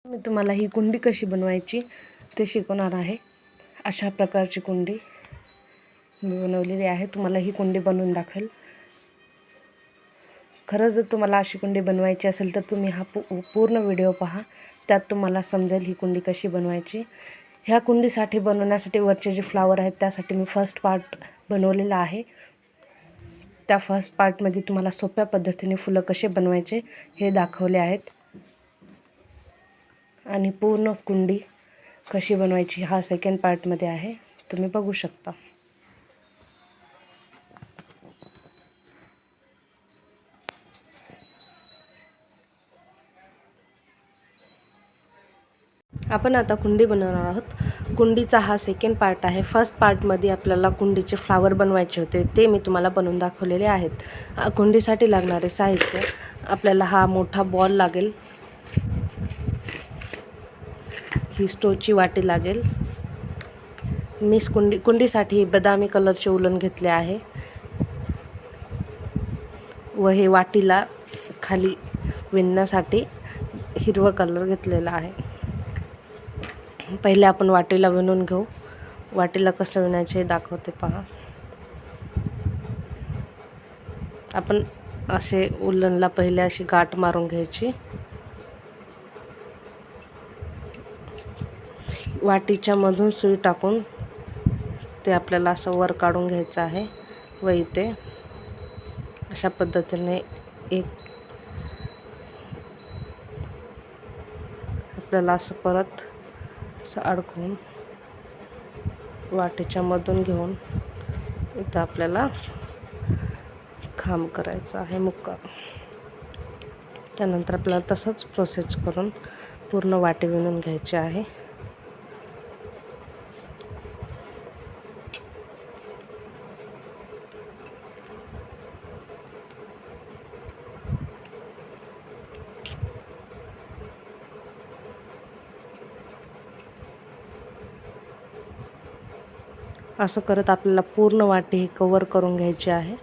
मी तुम्हाला ही कुंडी कशी बनवायची ते शिकवणार आहे। अशा प्रकारची कुंडी मी बनवलेली आहे। तुम्हाला ही कुंडी बनवून दाखवेल। खरंच जर तुम्हाला अशी कुंडी बनवायची असेल तर तुम्ही हा पूर्ण व्हिडिओ पहा, त्यात तुम्हाला समजेल ही कुंडी कशी बनवायची। ह्या कुंडीसाठी बनवण्यासाठी वरचे जे फ्लावर आहेत त्यासाठी मी फर्स्ट पार्ट बनवलेला आहे। त्या फर्स्ट पार्टमध्ये तुम्हाला सोप्या पद्धतीने फुलं कसे बनवायचे हे दाखवले आहेत आणि पूर्ण कुंडी कशी बनवायची हा सेकंड पार्टमध्ये आहे, तुम्ही बघू शकता। आपण आता कुंडी बनवणार आहोत। कुंडीचा हा सेकंड पार्ट आहे। फर्स्ट पार्टमध्ये आपल्याला कुंडीचे फ्लावर बनवायचे होते, ते मी तुम्हाला बनवून दाखवलेले आहेत। कुंडीसाठी लागणारे साहित्य आपल्याला हा मोठा बॉल लागेल, ही स्टोची वाटी लागेल। मी कुंडीसाठी बदामी कलरचे उलन घेतले आहे व हे वाटीला खाली विणण्यासाठी हिरवा कलर घेतलेला आहे। पहिले आपण वाटीला विणून घेऊ। वाटीला कसं विणायचे हे दाखवते पहा। आपण असे उलनला पहिले अशी गाठ मारून घ्यायची। वाटीच्या मधून सुई टाकून ते आपल्याला असं वर काढून घ्यायचं आहे व इथे अशा पद्धतीने एक आपल्याला असं परत असं अडकवून वाटीच्या मधून घेऊन इथं आपल्याला खांब करायचा आहे मुक्का। त्यानंतर आपल्याला तसंच प्रोसेस करून पूर्ण वाटी विणून घ्यायची आहे। असं करत आपल्याला पूर्ण वाटी ही कव्हर करून घ्यायची आहे।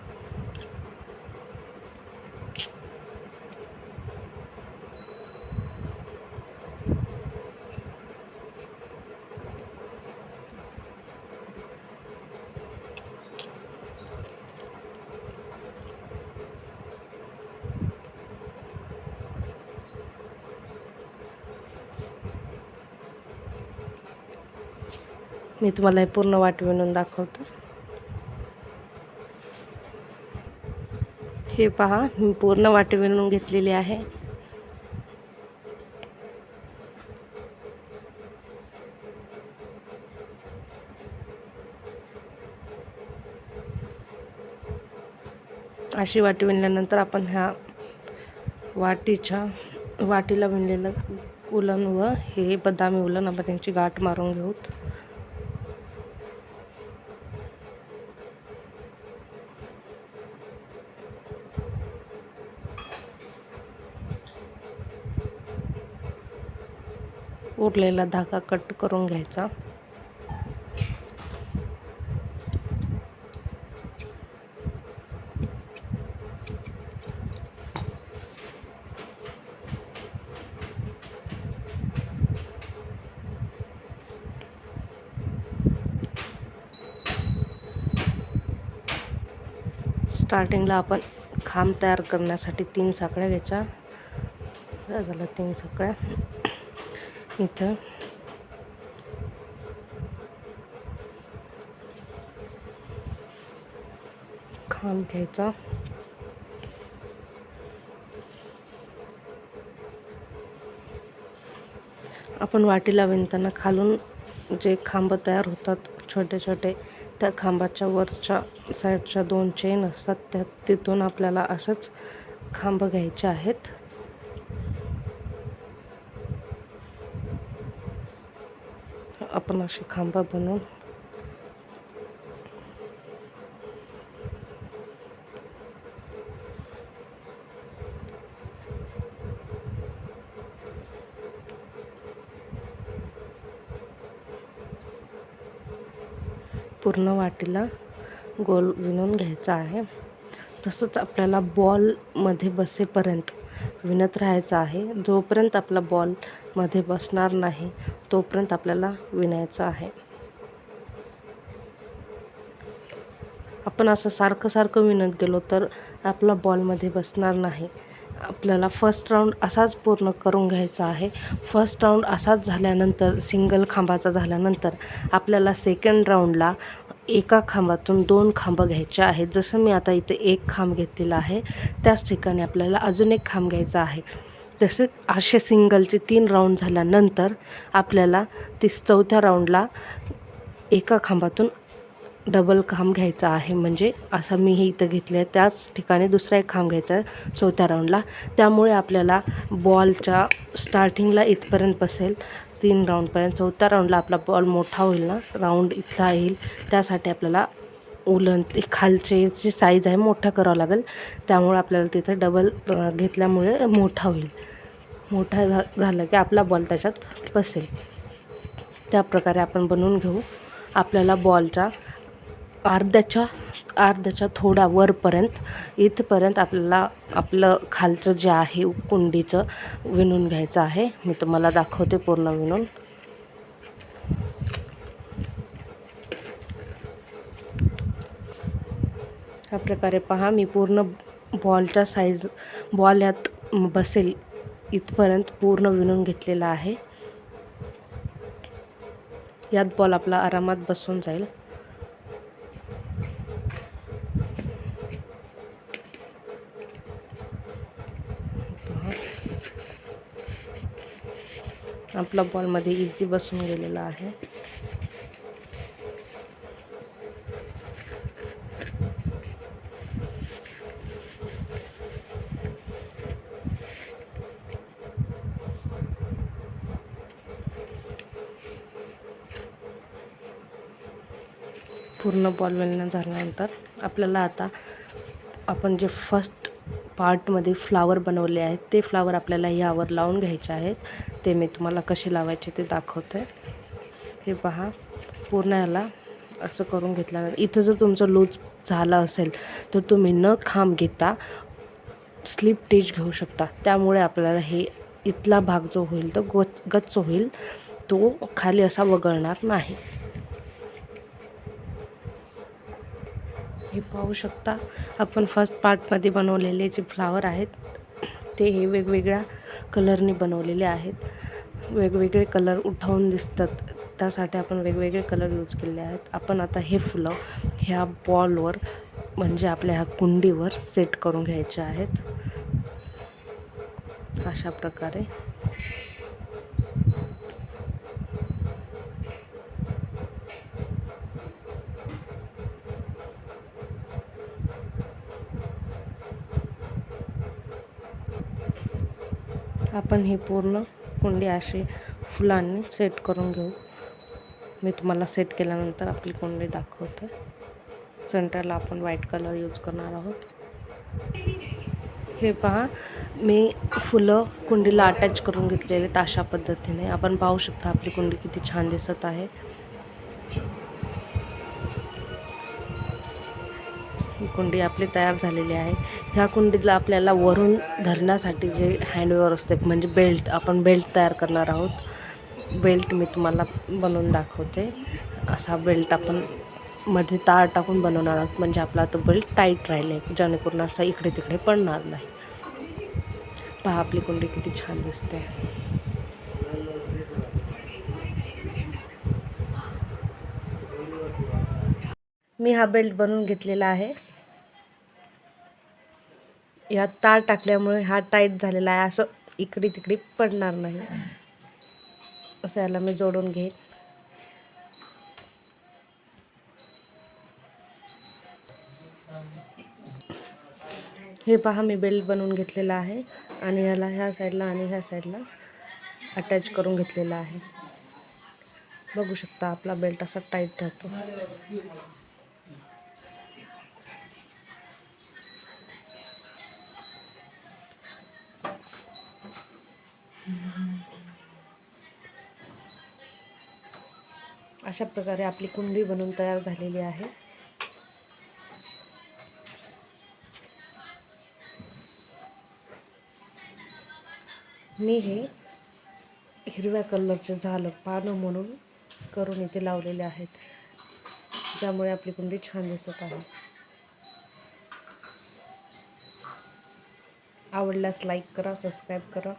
मी तुम्हाला हे पूर्ण वाटी विणून दाखवते। हे पहा, मी पूर्ण वाटी विणून घेतलेली आहे। अशी वाटी विणल्यानंतर आपण ह्या वाटीला विणलेलं उलन व हे बदामी उलन आपण त्यांची गाठ मारून घेऊत। उरलेला धागा कट करून घ्यायचा। स्टार्टिंगला आपण खांब तयार करण्यासाठी 3 साखळ्या घ्यायच्या। झालं 3 साखळ्या। इथं खांब घ्यायचा, आपण वाटीला विणताना खालून जे खांब तयार होतात छोटे छोटे, त्या खांबाच्या वरच्या साईडच्या 2 चेन असतात, तिथून आपल्याला असंच खांब घ्यायचे आहेत। आपण असे खांब बनवून पूर्ण वाटीला गोल विणून घ्यायचा आहे। तसंच आपल्याला बॉलमध्ये बसेपर्यंत विणत राहायचं आहे. जोपर्यंत आपला बॉलमध्ये बसणार नाही तोपर्यंत आपल्याला विणायचं आहे. आपण असं सारखं विणत गेलो तर आपला बॉलमध्ये बसणार नाही. आपल्याला फर्स्ट राऊंड असाच पूर्ण करून घ्यायचा आहे. फर्स्ट राऊंड असाच झाल्यानंतर, सिंगल खांबाचा झाल्यानंतर आपल्याला सेकंड राऊंडला एका खांबातून 2 खांब घ्यायचे आहेत. जसं मी आता इथे 1 खांब घेतलेला आहे त्याच ठिकाणी आपल्याला अजून 1 खांब घ्यायचा आहे. तसे असे सिंगलचे 3 राऊंड झाल्यानंतर आपल्याला चौथ्या राऊंडला एका खांबातून डबल खांब घ्यायचा आहे. म्हणजे असं मी हे इथं घेतले आहे त्याच ठिकाणी दुसरा 1 खांब घ्यायचा आहे चौथ्या राऊंडला. त्यामुळे आपल्याला बॉलच्या स्टार्टिंगला इथपर्यंत बसेल 3 राऊंडपर्यंत. चौथ्या राऊंडला आपला बॉल मोठा होईल ना, राऊंड इथला येईल, त्यासाठी आपल्याला उलन खालची जी साईज आहे मोठा करावं लागेल. त्यामुळे आपल्याला तिथं डबल घेतल्यामुळे मोठा होईल. मोठा झालं की आपला बॉल त्याच्यात बसेल. त्या प्रकारे आपण बनवून घेऊ. आपल्याला बॉलच्या अर्ध्याच्या थोडा वरपर्यंत इथपर्यंत आपल्याला आपलं खालचं जे आहे कुंडीचं विणून घ्यायचं आहे. मी तुम्हाला दाखवते पूर्ण विणून. ह्या प्रकारे पहा, मी पूर्ण बॉलच्या साईज, बॉल यात बसेल इथपर्यंत पूर्ण विणून घेतलेला आहे. यात बॉल आपला आरामात बसून जाईल. आपला बॉलमध्ये इझी बसून गेलेला आहे. पूर्ण बॉल विणून झाल्यानंतर आपल्याला आता आपण जे फर्स्ट पार्टमध्ये फ्लावर बनवले आहेत ते फ्लावर आपल्याला यावर लावून घ्यायचे आहेत. ते मी तुम्हाला कसे लावायचे ते दाखवते. हे पहा, पूर्ण याला असं करून घेतल्यानंतर इथं जर तुमचं लूज झालं असेल तर तुम्ही न खांब घेता स्लिप टिच घेऊ शकता. त्यामुळे आपल्याला हे इथला भाग जो होईल तो गच्च होईल, तो खाली असा वगळणार नाही. हे पाहू शकता, आपण फर्स्ट पार्टमध्ये बनवलेले जे फ्लावर आहेत ते हे वेगवेगळ्या कलरने बनवलेले आहेत. वेगवेगळे कलर उठवून दिसतात त्यासाठी आपण वेगवेगळे कलर यूज केले आहेत. आपण आता हे फुलं ह्या बॉलवर म्हणजे आपल्या ह्या कुंडीवर सेट करून घ्यायचे आहेत अशा प्रकारे. आपण ही पूर्ण कुंडी अशी फुलांनी सेट करून घेऊ. मी तुम्हाला सेट केल्यानंतर आपली कुंडी दाखवते. सेंटरला आपण व्हाईट कलर यूज करणार आहोत. हे पहा, मी फुलं कुंडीला अटॅच करून घेतलेले आहेत अशा पद्धतीने. आपण पाहू शकता आपली कुंडी किती छान दिसत आहे. ही कुंडी आपली तयार झालेली आहे. ह्या कुंडीला आपल्याला वरून धरण्यासाठी जे हँडवेअर असते म्हणजे बेल्ट, आपण बेल्ट तयार करणार आहोत. बेल्ट मी तुम्हाला बनवून दाखवते. असा बेल्ट आपण मध्ये तार टाकून बनवणार आहोत म्हणजे आपला तो बेल्ट टाईट राहील, जेणेकरून असं इकडे तिकडे पडणार नाही. पहा आपली कुंडी किती छान दिसते. मी हा बेल्ट बनवून घेतलेला आहे. यात तार टाकल्यामुळे हा टाईट झालेला आहे, असं इकडे तिकडे पडणार नाही. असं याला मी जोडून घेईन. हे पहा, मी बेल्ट बनवून घेतलेला आहे आणि याला ह्या साईडला आणि ह्या साईडला अटॅच करून घेतलेला आहे. बघू शकता आपला बेल्ट असा टाईट राहतो. अशा प्रकारे आपली कुंडी बनवून तयार झालेली आहे. मी हे हिरव्या कलरचे झालं पानं म्हणून करून इथे लावलेले आहेत, ज्यामुळे आपली कुंडी छान दिसत आहे. आवडल्यास लाईक करा, सबस्क्राईब करा.